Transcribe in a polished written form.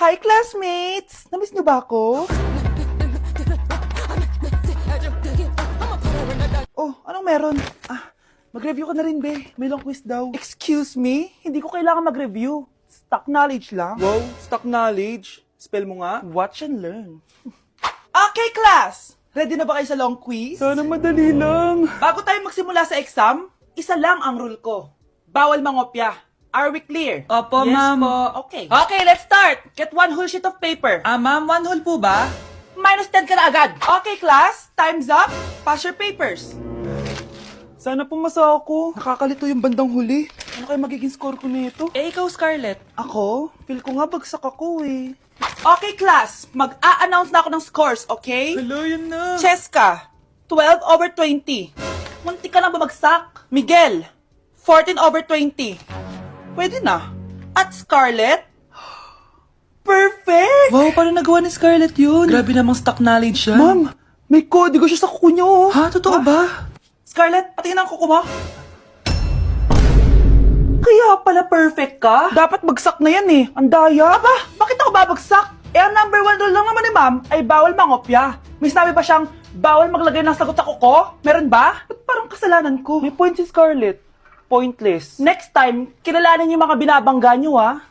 Hi, classmates! Namiss niyo ba ako? Oh, anong meron? Mag-review ka na rin, be. May long quiz daw. Excuse me? Hindi ko kailangan mag-review. Stock knowledge lang. Wow, stock knowledge. Spell mo nga. Watch and learn. Okay, class! Ready na ba kayo sa long quiz? Sana madali lang. Bago tayo magsimula sa exam, isa lang ang rule ko. Bawal mangopya. Are we clear? Opo, Yes ma'am. po. Okay. Okay, let's start. Get one whole sheet of paper. Ma'am, 1 whole po ba? Minus 10 ka na agad. Okay, class. Time's up. Pass your papers. Sana pumasa ako. Nakakalito yung bandang huli. Ano kaya magiging score ko nito? Ikaw, Scarlett. Ako? Feel ko nga bagsak ako eh. Okay, class. Mag-a-announce na ako ng scores, okay? Hello, yun na. Cheska, 12/20. Munti ka lang bumagsak. Miguel, 14/20. Pwede na. At Scarlett, perfect! Wow, paano nagawa ni Scarlett yun? Grabe namang stock knowledge yan. Ma'am, may kodigo siya sa kuko niya, oh. Ha? Totoo ba? Scarlett, patingin ang kuko mo. Kaya pala perfect ka? Dapat bagsak na yan eh. Ang daya. Aba, bakit ako babagsak? Ang number 1 rule lang naman ni ma'am ay bawal mangopya. May sinabi ba siyang bawal maglagay ng sagot sa kuko? Meron ba? Ba't parang kasalanan ko? May point si Scarlett. Pointless. Next time, kilalanin yung mga binabangga niyo, ha?